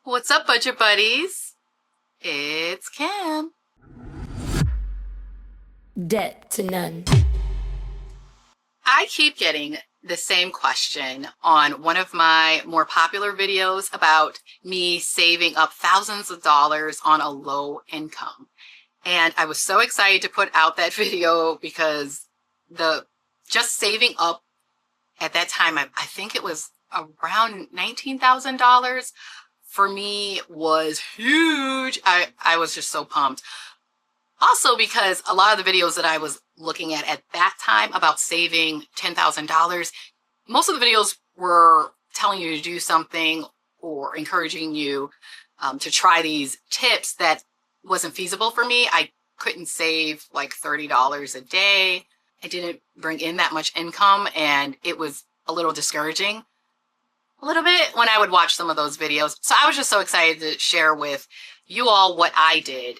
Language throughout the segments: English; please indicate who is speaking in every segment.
Speaker 1: What's up, budget buddies? It's Kim.
Speaker 2: Debt to none.
Speaker 1: I keep getting the same question on one of my more popular videos about me saving up thousands of dollars on a low income. And I was so excited to put out that video because the just saving up at that time, I think it was around $19,000 for me was huge. I was just so pumped. Also because a lot of the videos that I was looking at that time about saving $10,000, most of the videos were telling you to do something or encouraging you to try these tips that wasn't feasible for me. I couldn't save like $30 a day. I didn't bring in that much income, and it was a little discouraging a little bit when I would watch some of those videos. So I was just so excited to share with you all what I did.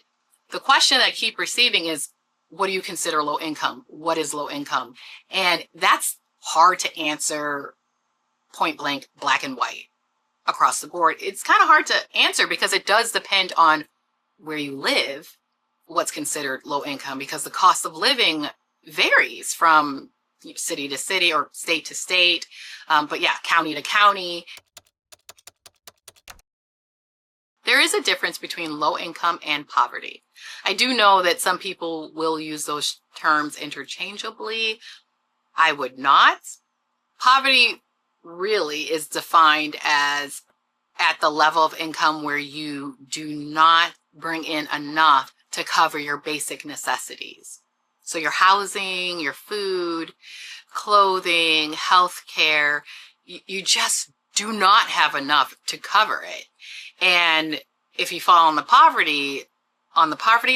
Speaker 1: The question I keep receiving is, what do you consider low income? What is low income? And that's hard to answer point blank, black and white across the board. It's kind of hard to answer because it does depend on where you live, what's considered low income, because the cost of living varies from city to city or state to state. But yeah, county to county. There is a difference between low income and poverty. I do know that some people will use those terms interchangeably. I would not. Poverty really is defined as at the level of income where you do not bring in enough to cover your basic necessities. So your housing, your food, clothing, health care, you just do not have enough to cover it. And if you fall on the poverty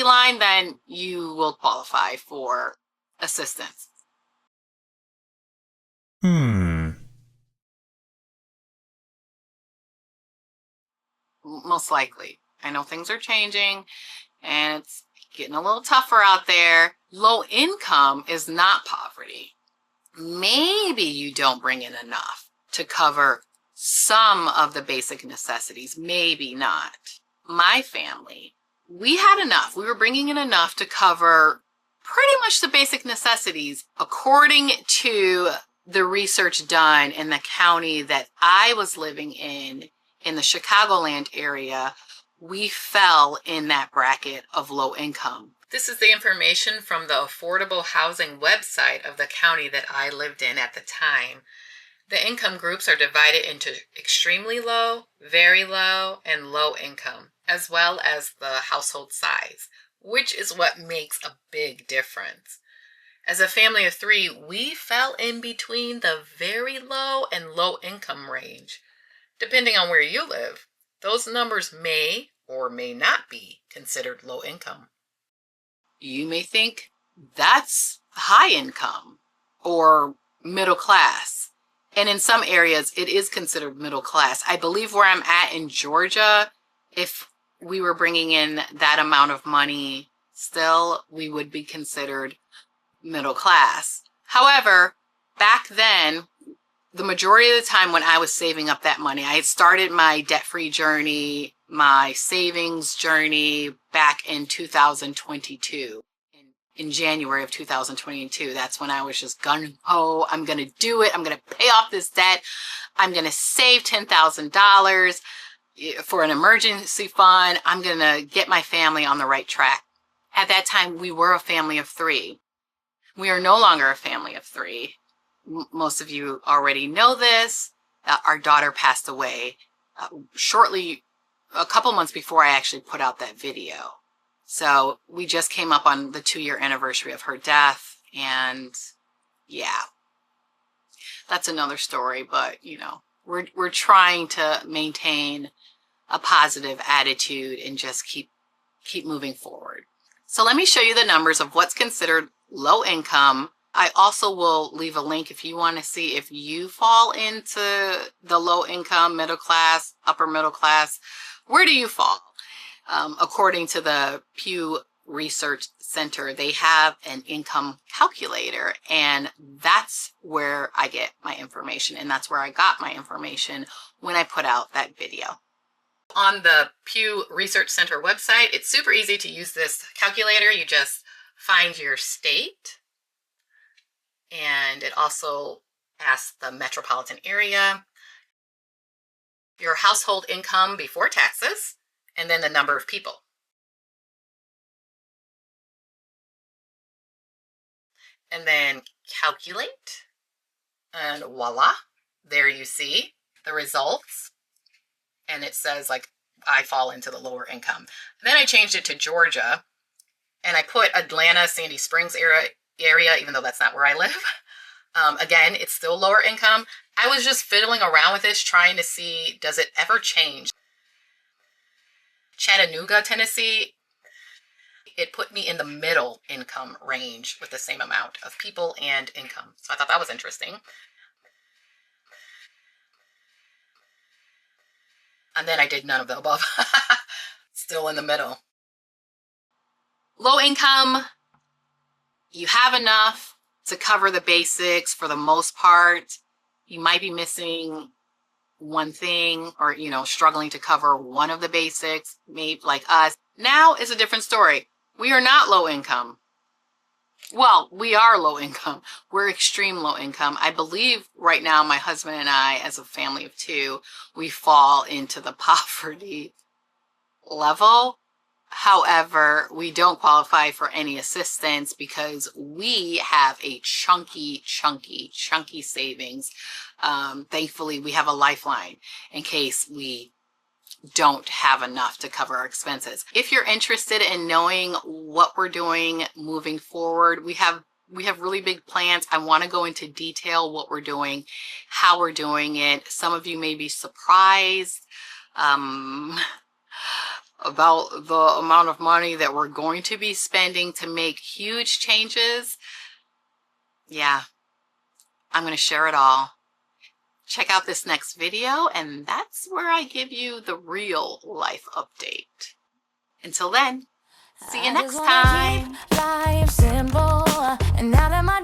Speaker 1: line, then you will qualify for assistance. Most likely. I know things are changing and it's getting a little tougher out there. Low income is not poverty. Maybe you don't bring in enough to cover some of the basic necessities, maybe not. My family, we had enough. We were bringing in enough to cover pretty much the basic necessities. According to the research done in the county that I was living in the Chicagoland area, we fell in that bracket of low income. This is the information from the affordable housing website of the county that I lived in at the time. The income groups are divided into extremely low, very low, and low income, as well as the household size, which is what makes a big difference. As a family of three, we fell in between the very low and low income range. Depending on where you live, those numbers may or may not be considered low income. You may think that's high income or middle class. And in some areas, it is considered middle class. I believe where I'm at in Georgia, if we were bringing in that amount of money, still, we would be considered middle class. However, back then, the majority of the time when I was saving up that money, I had started my debt-free journey, my savings journey back in 2022. In January of 2022, that's when I was just gung-ho. I'm going to do it. I'm going to pay off this debt. I'm going to save $10,000 for an emergency fund. I'm going to get my family on the right track. At that time, we were a family of three. We are no longer a family of three. Most of you already know this. Our daughter passed away shortly, a couple months before I actually put out that video. So we just came up on the 2-year anniversary of her death, and yeah, that's another story. But you know, we're trying to maintain a positive attitude and just keep moving forward. So let me show you the numbers of what's considered low income. I also will leave a link if you want to see if you fall into the low income, middle class, upper middle class. Where do you fall? According to the Pew Research Center, they have an income calculator, and that's where I get my information, and that's where I got my information when I put out that video. On the Pew Research Center website, it's super easy to use this calculator. You just find your state, and it also asks the metropolitan area, your household income before taxes, and then the number of people. And then calculate, and voila, there you see the results. And it says like I fall into the lower income. And then I changed it to Georgia, and I put Atlanta, Sandy Springs area, even though that's not where I live. Again, it's still lower income. I was just fiddling around with this, trying to see, does it ever change? Chattanooga, Tennessee, it put me in the middle income range with the same amount of people and income. So I thought that was interesting. And then I did none of the above. Still in the middle. Low income, you have enough to cover the basics for the most part. You might be missing one thing, or, you know, struggling to cover one of the basics, maybe like us. Now is a different story. We are not low income. Well, we are low income. We're extreme low income. I believe right now my husband and I, as a family of two, we fall into the poverty level. However, we don't qualify for any assistance because we have a chunky savings. Thankfully, we have a lifeline in case we don't have enough to cover our expenses. If you're interested in knowing what we're doing moving forward, we have really big plans. I want to go into detail what we're doing, how we're doing it. Some of you may be surprised about the amount of money that we're going to be spending to make huge changes. Yeah, I'm going to share it all. Check out this next video, and that's where I give you the real life update. Until then, see you next time.
Speaker 2: Life simple, and now that my